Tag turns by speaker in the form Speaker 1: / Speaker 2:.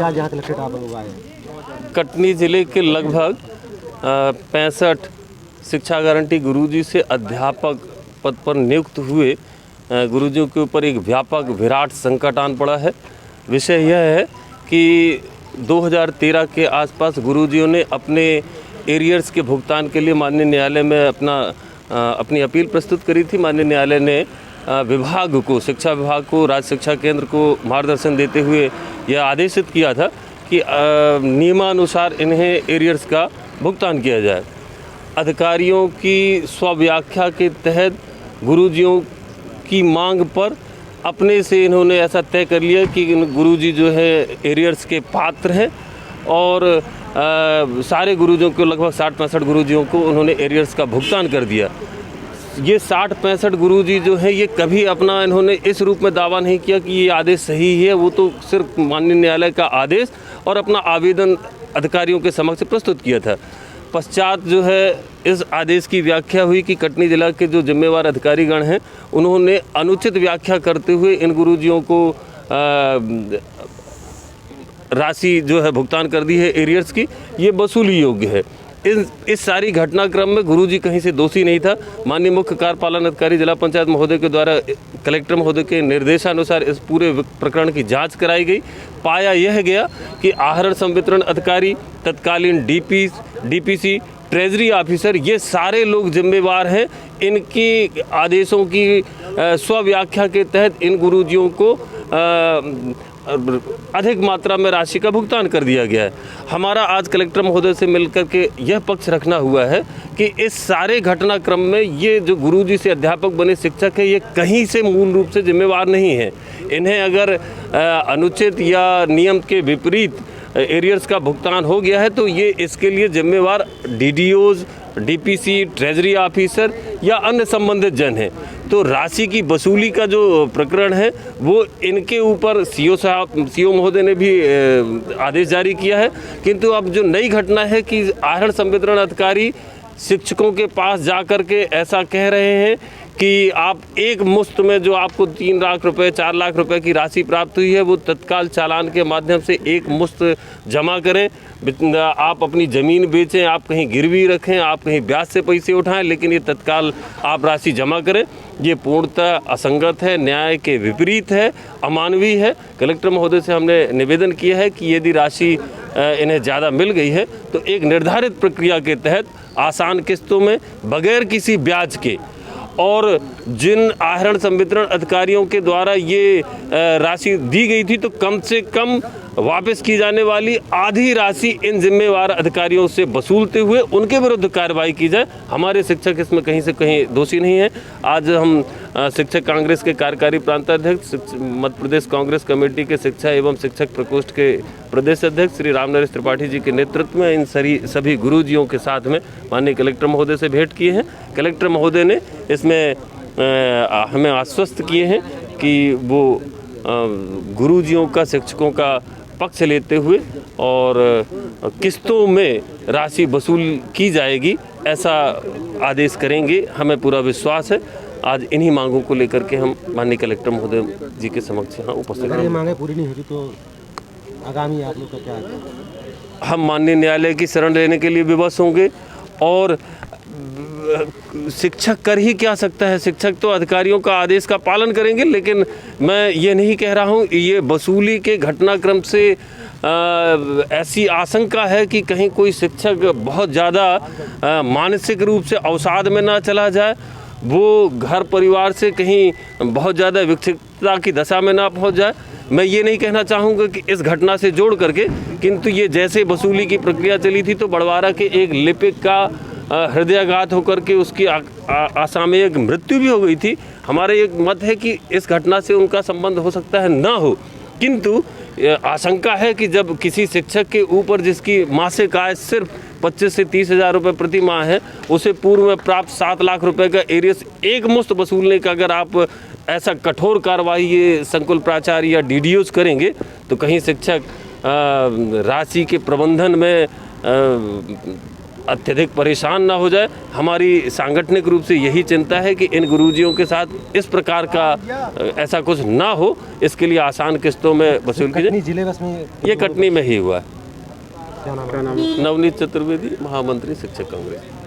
Speaker 1: आज यहाँ कलेक्ट्रेट आप लोग आए हैं?
Speaker 2: कटनी जिले के लगभग 65 शिक्षा गारंटी गुरुजी से अध्यापक पद पर नियुक्त हुए गुरुजियों के ऊपर एक व्यापक विराट संकट आन पड़ा है। विषय यह है कि 2013 के आसपास गुरुजियों ने अपने एरियर्स के भुगतान के लिए माननीय न्यायालय में अपनी अपील प्रस्तुत करी थी। माननीय न्यायालय ने विभाग को, शिक्षा विभाग को, राज्य शिक्षा केंद्र को मार्गदर्शन देते हुए यह आदेशित किया था कि नियमानुसार इन्हें एरियर्स का भुगतान किया जाए। अधिकारियों की स्वव्याख्या के तहत गुरुजियों की मांग पर अपने से इन्होंने ऐसा तय कर लिया कि गुरुजी जो है एरियर्स के पात्र हैं और सारे गुरुजियों को, लगभग 60-65 गुरुजियों को उन्होंने एरियर्स का भुगतान कर दिया। ये 60-65 गुरुजी जो हैं ये कभी अपना इन्होंने इस रूप में दावा नहीं किया कि ये आदेश सही है। वो तो सिर्फ माननीय न्यायालय का आदेश और अपना आवेदन अधिकारियों के समक्ष प्रस्तुत किया था। पश्चात जो है इस आदेश की व्याख्या हुई कि कटनी जिला के जो जिम्मेवार अधिकारीगण हैं उन्होंने अनुचित व्याख्या करते हुए इन गुरुजियों को राशि जो है भुगतान कर दी है एरियर्स की। ये वसूली योग्य है। इस सारी घटनाक्रम में गुरुजी कहीं से दोषी नहीं था। माननीय मुख्य कार्यपालन अधिकारी जिला पंचायत महोदय के द्वारा कलेक्टर महोदय के निर्देशानुसार इस पूरे प्रकरण की जांच कराई गई। पाया यह गया कि आहरण संवितरण अधिकारी, तत्कालीन डीपीसी, ट्रेजरी ऑफिसर, ये सारे लोग जिम्मेवार हैं। इनकी आदेशों की स्वव्याख्या के तहत इन गुरुजियों को अधिक मात्रा में राशि का भुगतान कर दिया गया है। हमारा आज कलेक्टर महोदय से मिलकर के यह पक्ष रखना हुआ है कि इस सारे घटनाक्रम में ये जो गुरुजी से अध्यापक बने शिक्षक है ये कहीं से मूल रूप से जिम्मेवार नहीं है। इन्हें अगर अनुचित या नियम के विपरीत एरियर्स का भुगतान हो गया है तो ये इसके लिए जिम्मेवार डीडीओज, डीपीसी, ट्रेजरी ऑफिसर या अन्य संबंधित जन हैं। तो राशि की वसूली का जो प्रकरण है वो इनके ऊपर सीओ महोदय ने भी आदेश जारी किया है। किंतु अब जो नई घटना है कि आहरण संवितरण अधिकारी शिक्षकों के पास जा कर के ऐसा कह रहे हैं कि आप एक मुश्त में जो आपको 3 लाख रुपए, 4 लाख रुपए की राशि प्राप्त हुई है वो तत्काल चालान के माध्यम से एक मुश्त जमा करें। आप अपनी ज़मीन बेचें, आप कहीं गिरवी रखें, आप कहीं ब्याज से पैसे उठाएं, लेकिन ये तत्काल आप राशि जमा करें। ये पूर्णतः असंगत है, न्याय के विपरीत है, अमानवीय है। कलेक्टर महोदय से हमने निवेदन किया है कि यदि राशि इन्हें ज़्यादा मिल गई है तो एक निर्धारित प्रक्रिया के तहत आसान किस्तों में बगैर किसी ब्याज के, और जिन आहरण संवितरण अधिकारियों के द्वारा ये राशि दी गई थी तो कम से कम वापस की जाने वाली आधी राशि इन जिम्मेवार अधिकारियों से वसूलते हुए उनके विरुद्ध कार्रवाई की जाए। हमारे शिक्षक इसमें कहीं से कहीं दोषी नहीं है। आज हम शिक्षक कांग्रेस के कार्यकारी प्रांताध्यक्ष, मध्य प्रदेश कांग्रेस कमेटी के शिक्षा एवं शिक्षक प्रकोष्ठ के प्रदेश अध्यक्ष श्री रामनरेश त्रिपाठी जी के नेतृत्व में इन सभी गुरुजियों के साथ में माननीय कलेक्टर महोदय से भेंट किए हैं। कलेक्टर महोदय ने इसमें हमें आश्वस्त किए हैं कि वो गुरुजियों का, शिक्षकों का पक्ष लेते हुए और किस्तों में राशि वसूल की जाएगी ऐसा आदेश करेंगे। हमें पूरा विश्वास है। आज इन्हीं मांगों को लेकर के हम माननीय कलेक्टर महोदय जी के समक्ष यहाँ उपस्थित हैं।
Speaker 1: मांगें पूरी नहीं होगी तो आगामी आप लोग का क्या है?
Speaker 2: हम माननीय न्यायालय की शरण लेने के लिए विवश होंगे। और शिक्षक कर ही क्या सकता है, शिक्षक तो अधिकारियों का आदेश का पालन करेंगे। लेकिन मैं ये नहीं कह रहा हूँ, ये वसूली के घटनाक्रम से ऐसी आशंका है कि कहीं कोई शिक्षक बहुत ज़्यादा मानसिक रूप से अवसाद में ना चला जाए, वो घर परिवार से कहीं बहुत ज़्यादा विक्षिप्तता की दशा में ना पहुँच जाए। मैं ये नहीं कहना चाहूँगा कि इस घटना से जोड़ करके, किंतु ये जैसे वसूली की प्रक्रिया चली थी तो बड़वारा के एक लिपिक का हृदयाघात होकर के उसकी असामयिक मृत्यु भी हो गई थी। हमारा एक मत है कि इस घटना से उनका संबंध हो सकता है ना हो, किंतु आशंका है कि जब किसी शिक्षक के ऊपर जिसकी मासिक आय सिर्फ 25 से 30 हज़ार रुपये प्रति माह है, उसे पूर्व में प्राप्त 7 लाख रुपए का एरियर्स एक मुश्त वसूलने का अगर आप ऐसा कठोर कार्रवाई ये संकुल प्राचार्य या डीडीओज करेंगे तो कहीं शिक्षक राशि के प्रबंधन में अत्यधिक परेशान ना हो जाए। हमारी सांगठनिक रूप से यही चिंता है कि इन गुरुजियों के साथ इस प्रकार का ऐसा कुछ ना हो, इसके लिए आसान किस्तों में वसूल कीजिए।
Speaker 1: कटनी जिले बस में
Speaker 2: ये कटनी में ही हुआ है।
Speaker 1: क्या नाम है?
Speaker 2: नवनीत चतुर्वेदी, महामंत्री शिक्षक कांग्रेस।